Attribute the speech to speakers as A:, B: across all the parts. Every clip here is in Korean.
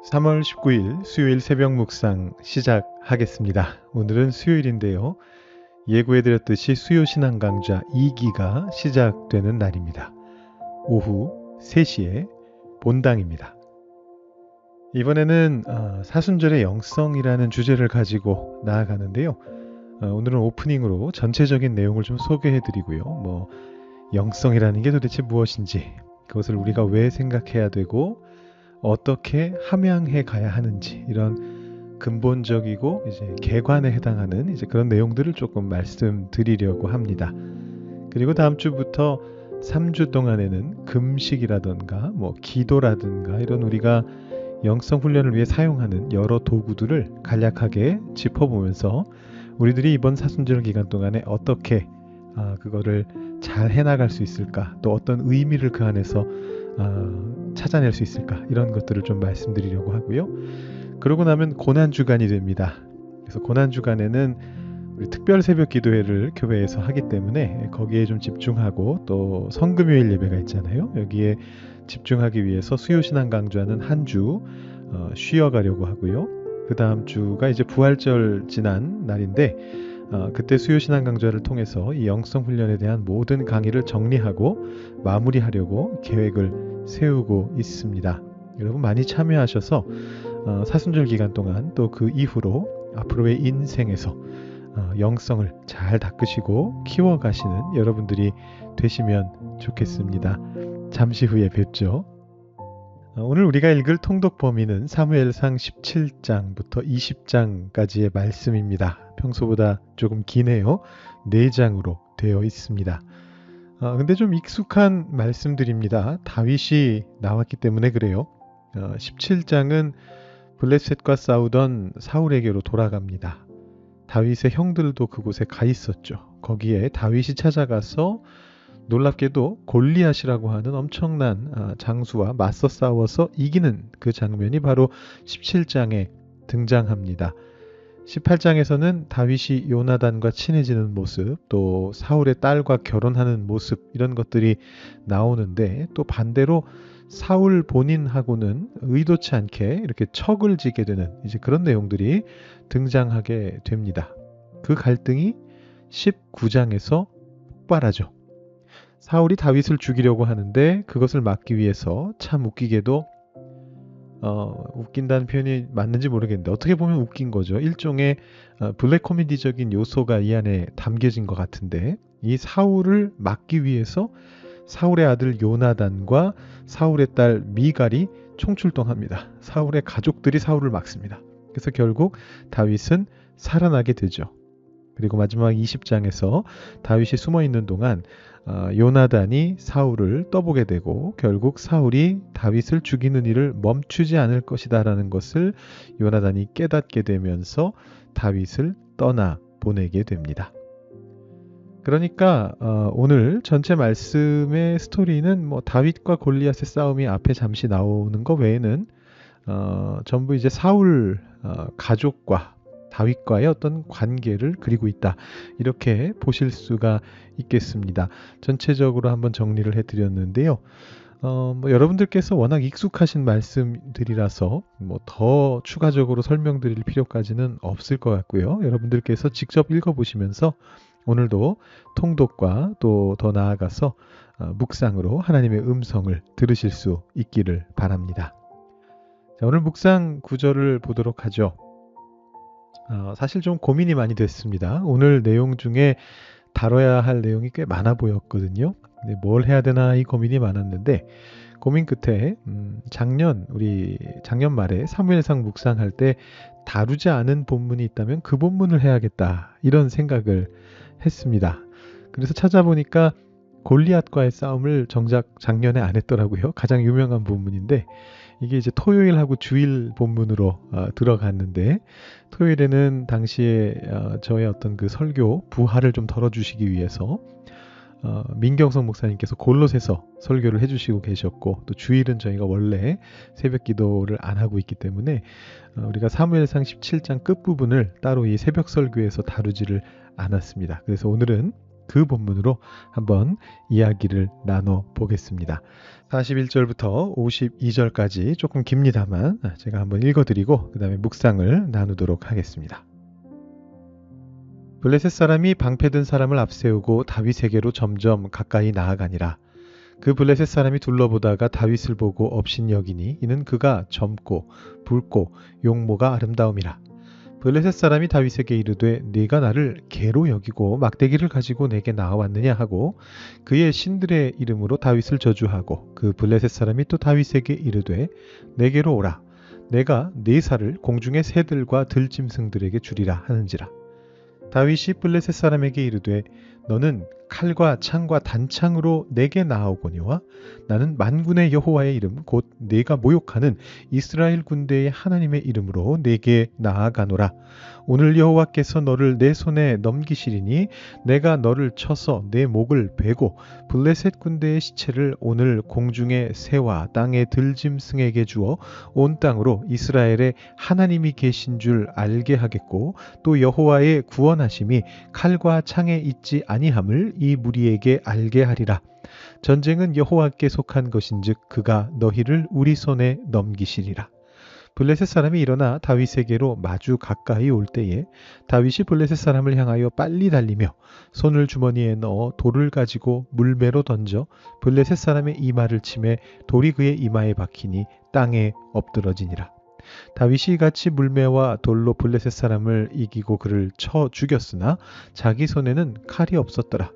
A: 3월 19일 수요일 새벽 묵상 시작하겠습니다. 오늘은 수요일인데요. 예고해드렸듯이 수요 신앙 강좌 2기가 시작되는 날입니다. 오후 3시에 본당입니다. 이번에는 사순절의 영성이라는 주제를 가지고 나아가는데요. 오늘은 오프닝으로 전체적인 내용을 좀 소개해드리고요. 영성이라는 게 도대체 무엇인지, 그것을 우리가 왜 생각해야 되고 어떻게 함양해 가야 하는지, 이런 근본적이고 이제 개관에 해당하는 이제 그런 내용들을 조금 말씀드리려고 합니다. 그리고 다음 주부터 3주 동안에는 금식이라든가 기도라든가 이런 우리가 영성 훈련을 위해 사용하는 여러 도구들을 간략하게 짚어보면서 우리들이 이번 사순절 기간 동안에 어떻게 그거를 잘 해나갈 수 있을까, 또 어떤 의미를 그 안에서 찾아낼 수 있을까, 이런 것들을 좀 말씀드리려고 하고요. 그러고 나면 고난주간이 됩니다. 그래서 고난주간에는 우리 특별 새벽 기도회를 교회에서 하기 때문에 거기에 좀 집중하고, 또 성금요일 예배가 있잖아요. 여기에 집중하기 위해서 수요신앙 강좌는 한 주 쉬어가려고 하고요. 그 다음 주가 이제 부활절 지난 날인데 그때 수요신앙 강좌를 통해서 이 영성 훈련에 대한 모든 강의를 정리하고 마무리하려고 계획을 세우고 있습니다. 여러분 많이 참여하셔서 사순절 기간 동안 또 그 이후로 앞으로의 인생에서 영성을 잘 닦으시고 키워가시는 여러분들이 되시면 좋겠습니다. 잠시 후에 뵙죠. 오늘 우리가 읽을 통독 범위는 사무엘상 17장부터 20장까지의 말씀입니다. 평소보다 조금 기네요. 4장으로 되어 있습니다. 근데 좀 익숙한 말씀들입니다. 다윗이 나왔기 때문에 그래요. 17장은 블레셋과 싸우던 사울에게로 돌아갑니다. 다윗의 형들도 그곳에 가 있었죠. 거기에 다윗이 찾아가서 놀랍게도 골리앗이라고 하는 엄청난 장수와 맞서 싸워서 이기는 그 장면이 바로 17장에 등장합니다. 18장에서는 다윗이 요나단과 친해지는 모습, 또 사울의 딸과 결혼하는 모습, 이런 것들이 나오는데, 또 반대로 사울 본인하고는 의도치 않게 이렇게 척을 지게 되는 이제 그런 내용들이 등장하게 됩니다. 그 갈등이 19장에서 폭발하죠. 사울이 다윗을 죽이려고 하는데 그것을 막기 위해서, 참 웃기게도 웃긴다는 표현이 맞는지 모르겠는데 어떻게 보면 웃긴 거죠. 일종의 블랙 코미디적인 요소가 이 안에 담겨진 것 같은데, 이 사울을 막기 위해서 사울의 아들 요나단과 사울의 딸 미갈이 총출동합니다. 사울의 가족들이 사울을 막습니다. 그래서 결국 다윗은 살아나게 되죠. 그리고 마지막 20장에서 다윗이 숨어 있는 동안 요나단이 사울을 떠보게 되고, 결국 사울이 다윗을 죽이는 일을 멈추지 않을 것이다 라는 것을 요나단이 깨닫게 되면서 다윗을 떠나 보내게 됩니다. 그러니까 오늘 전체 말씀의 스토리는 다윗과 골리앗의 싸움이 앞에 잠시 나오는 것 외에는 전부 이제 사울 가족과 다윗과의 어떤 관계를 그리고 있다, 이렇게 보실 수가 있겠습니다. 전체적으로 한번 정리를 해드렸는데요. 여러분들께서 워낙 익숙하신 말씀들이라서 더 추가적으로 설명드릴 필요까지는 없을 것 같고요. 여러분들께서 직접 읽어보시면서 오늘도 통독과 또 더 나아가서 묵상으로 하나님의 음성을 들으실 수 있기를 바랍니다. 자, 오늘 묵상 구절을 보도록 하죠. 사실 좀 고민이 많이 됐습니다. 오늘 내용 중에 다뤄야 할 내용이 꽤 많아 보였거든요. 근데 뭘 해야 되나 이 고민이 많았는데, 고민 끝에 우리 작년 말에 사무엘상 묵상할 때 다루지 않은 본문이 있다면 그 본문을 해야겠다, 이런 생각을 했습니다. 그래서 찾아보니까 골리앗과의 싸움을 정작 작년에 안 했더라고요. 가장 유명한 본문인데, 이게 이제 토요일하고 주일 본문으로 들어갔는데, 토요일에는 당시에 저의 어떤 그 설교 부하를 좀 덜어주시기 위해서 민경성 목사님께서 골로새서 설교를 해주시고 계셨고, 또 주일은 저희가 원래 새벽 기도를 안 하고 있기 때문에 우리가 사무엘상 17장 끝부분을 따로 이 새벽 설교에서 다루지를 않았습니다. 그래서 오늘은 그 본문으로 한번 이야기를 나눠보겠습니다. 41절부터 52절까지 조금 깁니다만 제가 한번 읽어드리고 그 다음에 묵상을 나누도록 하겠습니다. 블레셋 사람이 방패든 사람을 앞세우고 다윗에게로 점점 가까이 나아가니라. 그 블레셋 사람이 둘러보다가 다윗을 보고 업신여기니 이는 그가 젊고 붉고 용모가 아름다움이라. 블레셋 사람이 다윗에게 이르되 네가 나를 개로 여기고 막대기를 가지고 내게 나아왔느냐 하고 그의 신들의 이름으로 다윗을 저주하고 그 블레셋 사람이 또 다윗에게 이르되 내게로 오라. 내가 네 살을 공중의 새들과 들짐승들에게 주리라 하는지라. 다윗이 블레셋 사람에게 이르되 너는 칼과 창과 단창으로 내게 나아오거니와 나는 만군의 여호와의 이름 곧 네가 모욕하는 이스라엘 군대의 하나님의 이름으로 내게 나아가노라. 오늘 여호와께서 너를 내 손에 넘기시리니 내가 너를 쳐서 내 목을 베고 블레셋 군대의 시체를 오늘 공중의 새와 땅의 들짐승에게 주어 온 땅으로 이스라엘의 하나님이 계신 줄 알게 하겠고 또 여호와의 구원하심이 칼과 창에 있지 아니함을 이 무리에게 알게 하리라. 전쟁은 여호와께 속한 것인즉 그가 너희를 우리 손에 넘기시리라. 블레셋 사람이 일어나 다윗에게로 마주 가까이 올 때에 다윗이 블레셋 사람을 향하여 빨리 달리며 손을 주머니에 넣어 돌을 가지고 물매로 던져 블레셋 사람의 이마를 치매 돌이 그의 이마에 박히니 땅에 엎드러지니라. 다윗이 같이 물매와 돌로 블레셋 사람을 이기고 그를 쳐 죽였으나 자기 손에는 칼이 없었더라.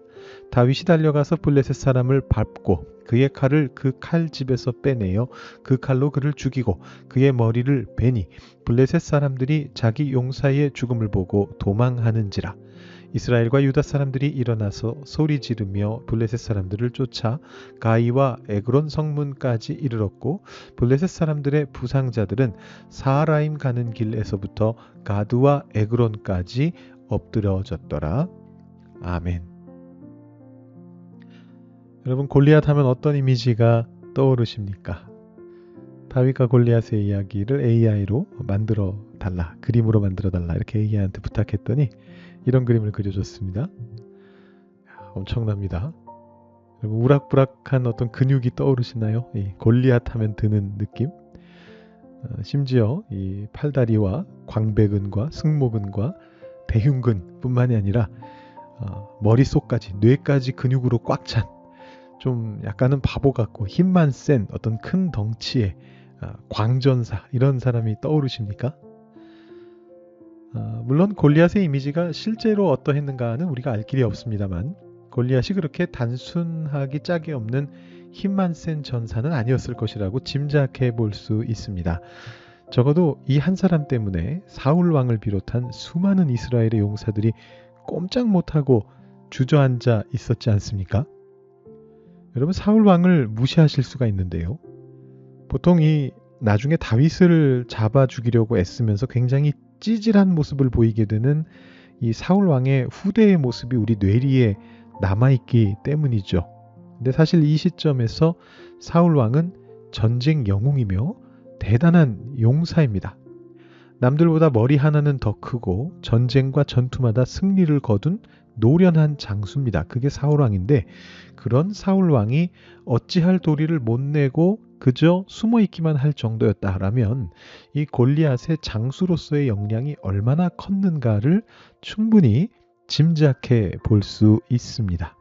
A: 다윗이 달려가서 블레셋 사람을 밟고 그의 칼을 그 칼집에서 빼내어 그 칼로 그를 죽이고 그의 머리를 베니 블레셋 사람들이 자기 용사의 죽음을 보고 도망하는지라. 이스라엘과 유다 사람들이 일어나서 소리 지르며 블레셋 사람들을 쫓아 가이와 에그론 성문까지 이르렀고 블레셋 사람들의 부상자들은 사하라임 가는 길에서부터 가드와 에그론까지 엎드려졌더라. 아멘. 여러분, 골리앗 하면 어떤 이미지가 떠오르십니까? 다윗과 골리앗의 이야기를 AI로 만들어 달라, 그림으로 만들어 달라 이렇게 AI한테 부탁했더니 이런 그림을 그려줬습니다. 엄청납니다. 여러분, 우락부락한 어떤 근육이 떠오르시나요? 이 골리앗 하면 드는 느낌? 심지어 이 팔다리와 광배근과 승모근과 대흉근 뿐만이 아니라 머릿속까지, 뇌까지 근육으로 꽉 찬 좀 약간은 바보 같고 힘만 센 어떤 큰 덩치의 광전사, 이런 사람이 떠오르십니까? 물론 골리앗의 이미지가 실제로 어떠했는가는 우리가 알 길이 없습니다만 골리앗이 그렇게 단순하기 짝이 없는 힘만 센 전사는 아니었을 것이라고 짐작해 볼 수 있습니다. 적어도 이 한 사람 때문에 사울 왕을 비롯한 수많은 이스라엘의 용사들이 꼼짝 못하고 주저앉아 있었지 않습니까? 여러분, 사울 왕을 무시하실 수가 있는데요. 보통 이 나중에 다윗을 잡아 죽이려고 애쓰면서 굉장히 찌질한 모습을 보이게 되는 이 사울 왕의 후대의 모습이 우리 뇌리에 남아있기 때문이죠. 근데 사실 이 시점에서 사울 왕은 전쟁 영웅이며 대단한 용사입니다. 남들보다 머리 하나는 더 크고 전쟁과 전투마다 승리를 거둔 노련한 장수입니다. 그게 사울 왕인데 그런 사울 왕이 어찌할 도리를 못 내고 그저 숨어 있기만 할 정도였다라면 이 골리앗의 장수로서의 역량이 얼마나 컸는가를 충분히 짐작해 볼 수 있습니다.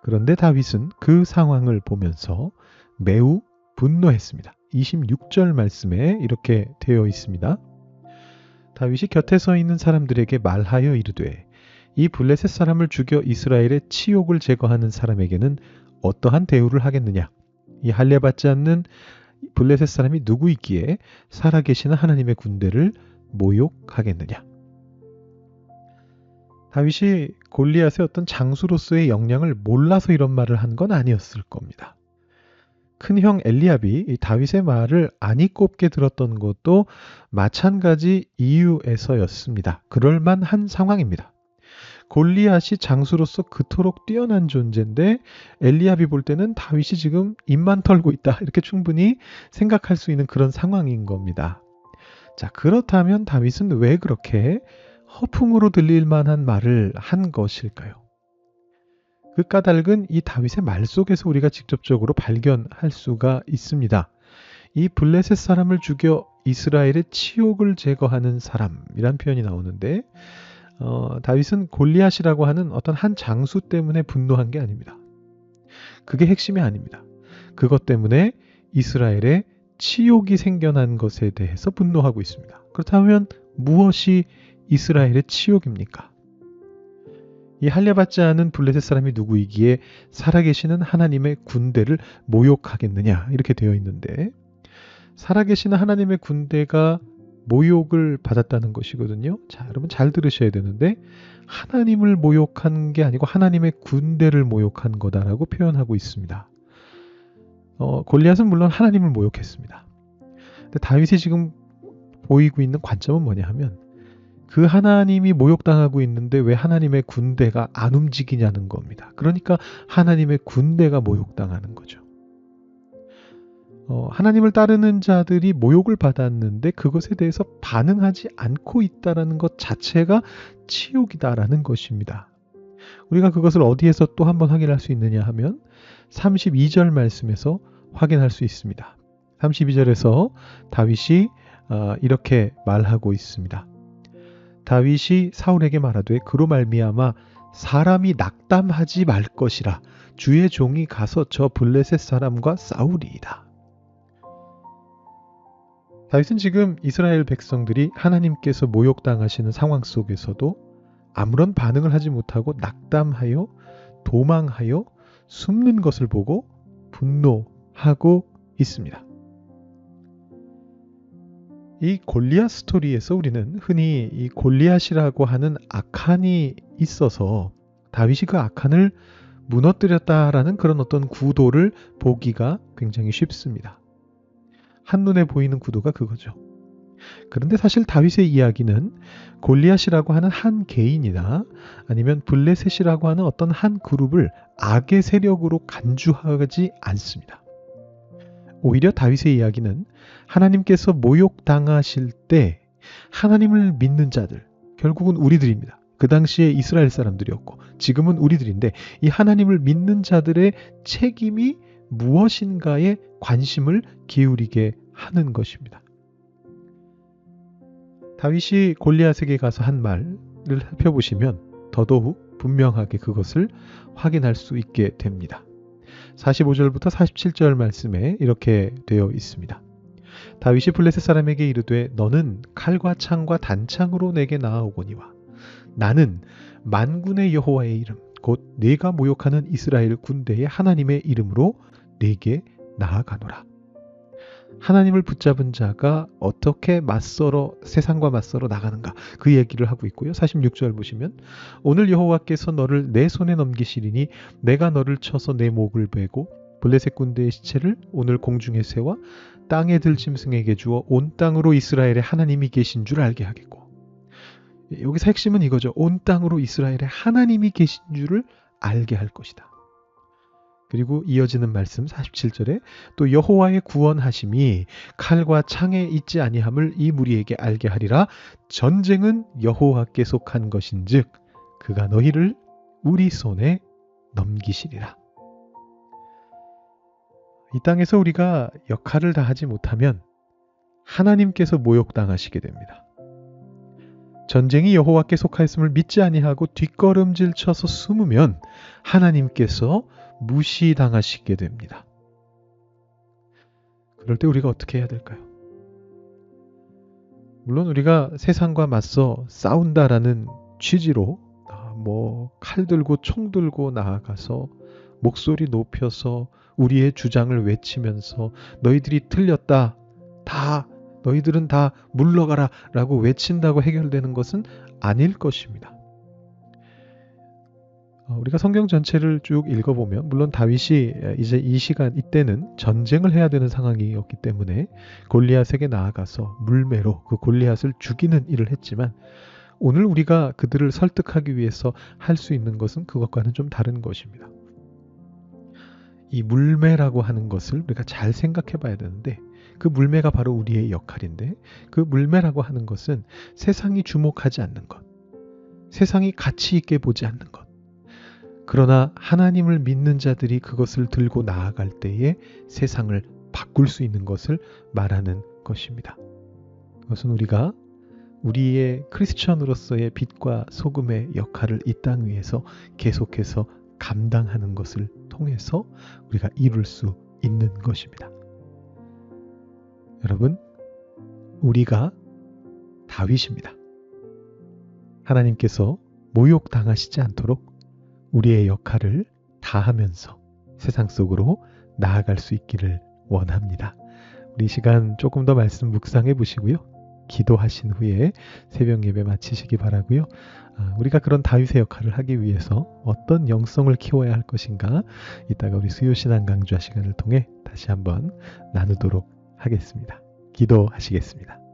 A: 그런데 다윗은 그 상황을 보면서 매우 분노했습니다. 26절 말씀에 이렇게 되어 있습니다. 다윗이 곁에 서 있는 사람들에게 말하여 이르되 이 블레셋 사람을 죽여 이스라엘의 치욕을 제거하는 사람에게는 어떠한 대우를 하겠느냐? 이 할례받지 않는 블레셋 사람이 누구 있기에 살아계시는 하나님의 군대를 모욕하겠느냐? 다윗이 골리앗의 어떤 장수로서의 역량을 몰라서 이런 말을 한 건 아니었을 겁니다. 큰형 엘리압이 다윗의 말을 아니 꼽게 들었던 것도 마찬가지 이유에서였습니다. 그럴만한 상황입니다. 골리앗이 장수로서 그토록 뛰어난 존재인데 엘리압이 볼 때는 다윗이 지금 입만 털고 있다, 이렇게 충분히 생각할 수 있는 그런 상황인 겁니다. 자, 그렇다면 다윗은 왜 그렇게 허풍으로 들릴 만한 말을 한 것일까요? 그 까닭은 이 다윗의 말 속에서 우리가 직접적으로 발견할 수가 있습니다. 이 블레셋 사람을 죽여 이스라엘의 치욕을 제거하는 사람이란 표현이 나오는데 다윗은 골리앗이라고 하는 어떤 한 장수 때문에 분노한 게 아닙니다. 그게 핵심이 아닙니다. 그것 때문에 이스라엘의 치욕이 생겨난 것에 대해서 분노하고 있습니다. 그렇다면 무엇이 이스라엘의 치욕입니까? 이 할례받지 않은 블레셋 사람이 누구이기에 살아계시는 하나님의 군대를 모욕하겠느냐 이렇게 되어 있는데 살아계시는 하나님의 군대가 모욕을 받았다는 것이거든요. 자, 여러분 잘 들으셔야 되는데 하나님을 모욕한 게 아니고 하나님의 군대를 모욕한 거다라고 표현하고 있습니다. 골리앗은 물론 하나님을 모욕했습니다. 근데 다윗이 지금 보이고 있는 관점은 뭐냐 하면 그 하나님이 모욕당하고 있는데 왜 하나님의 군대가 안 움직이냐는 겁니다. 그러니까 하나님의 군대가 모욕당하는 거죠. 하나님을 따르는 자들이 모욕을 받았는데 그것에 대해서 반응하지 않고 있다는 것 자체가 치욕이다라는 것입니다. 우리가 그것을 어디에서 또 한번 확인할 수 있느냐 하면 32절 말씀에서 확인할 수 있습니다. 32절에서 다윗이 이렇게 말하고 있습니다. 다윗이 사울에게 말하되 그로 말미암아 사람이 낙담하지 말 것이라 주의 종이 가서 저 블레셋 사람과 싸우리이다. 다윗은 지금 이스라엘 백성들이 하나님께서 모욕당하시는 상황 속에서도 아무런 반응을 하지 못하고 낙담하여 도망하여 숨는 것을 보고 분노하고 있습니다. 이 골리앗 스토리에서 우리는 흔히 이 골리앗이라고 하는 악한이 있어서 다윗이 그 악한을 무너뜨렸다라는 그런 어떤 구도를 보기가 굉장히 쉽습니다. 한눈에 보이는 구도가 그거죠. 그런데 사실 다윗의 이야기는 골리앗이라고 하는 한 개인이나 아니면 블레셋이라고 하는 어떤 한 그룹을 악의 세력으로 간주하지 않습니다. 오히려 다윗의 이야기는 하나님께서 모욕당하실 때 하나님을 믿는 자들, 결국은 우리들입니다. 그 당시에 이스라엘 사람들이었고 지금은 우리들인데 이 하나님을 믿는 자들의 책임이 무엇인가에 관심을 기울이게 하는 것입니다. 다윗이 골리앗에게 가서 한 말을 살펴보시면 더더욱 분명하게 그것을 확인할 수 있게 됩니다. 45절부터 47절 말씀에 이렇게 되어 있습니다. 다윗이 블레셋 사람에게 이르되 너는 칼과 창과 단창으로 내게 나아오거니와 나는 만군의 여호와의 이름 곧 네가 모욕하는 이스라엘 군대의 하나님의 이름으로 네게 나아가노라. 하나님을 붙잡은 자가 어떻게 세상과 맞서러 나가는가 그 얘기를 하고 있고요. 46절 보시면 오늘 여호와께서 너를 내 손에 넘기시리니 내가 너를 쳐서 내 목을 베고 블레셋 군대의 시체를 오늘 공중에 세워 땅에 들 짐승에게 주어 온 땅으로 이스라엘의 하나님이 계신 줄 알게 하겠고 여기서 핵심은 이거죠. 온 땅으로 이스라엘의 하나님이 계신 줄을 알게 할 것이다. 그리고 이어지는 말씀 47절에 또 여호와의 구원하심이 칼과 창에 있지 아니함을 이 무리에게 알게 하리라. 전쟁은 여호와께 속한 것인즉 그가 너희를 우리 손에 넘기시리라. 이 땅에서 우리가 역할을 다하지 못하면 하나님께서 모욕당하시게 됩니다. 전쟁이 여호와께 속하였음을 믿지 아니하고 뒷걸음질 쳐서 숨으면 하나님께서 무시당하시게 됩니다. 그럴 때 우리가 어떻게 해야 될까요? 물론 우리가 세상과 맞서 싸운다라는 취지로 칼 들고 총 들고 나아가서 목소리 높여서 우리의 주장을 외치면서 너희들이 틀렸다. 너희들은 다 물러가라 라고 외친다고 해결되는 것은 아닐 것입니다. 우리가 성경 전체를 쭉 읽어보면 물론 다윗이 이제 이때는 전쟁을 해야 되는 상황이었기 때문에 골리앗에게 나아가서 물매로 그 골리앗을 죽이는 일을 했지만 오늘 우리가 그들을 설득하기 위해서 할 수 있는 것은 그것과는 좀 다른 것입니다. 이 물매라고 하는 것을 우리가 잘 생각해 봐야 되는데 그 물매가 바로 우리의 역할인데 그 물매라고 하는 것은 세상이 주목하지 않는 것, 세상이 가치 있게 보지 않는 것, 그러나 하나님을 믿는 자들이 그것을 들고 나아갈 때에 세상을 바꿀 수 있는 것을 말하는 것입니다. 그것은 우리가 우리의 크리스천으로서의 빛과 소금의 역할을 이 땅 위에서 계속해서 감당하는 것을 통해서 우리가 이룰 수 있는 것입니다. 여러분, 우리가 다윗입니다. 하나님께서 모욕당하시지 않도록 우리의 역할을 다하면서 세상 속으로 나아갈 수 있기를 원합니다. 우리 시간 조금 더 말씀 묵상해 보시고요. 기도하신 후에 새벽 예배 마치시기 바라고요. 우리가 그런 다윗의 역할을 하기 위해서 어떤 영성을 키워야 할 것인가 이따가 우리 수요신앙 강좌 시간을 통해 다시 한번 나누도록 하겠습니다. 기도하시겠습니다.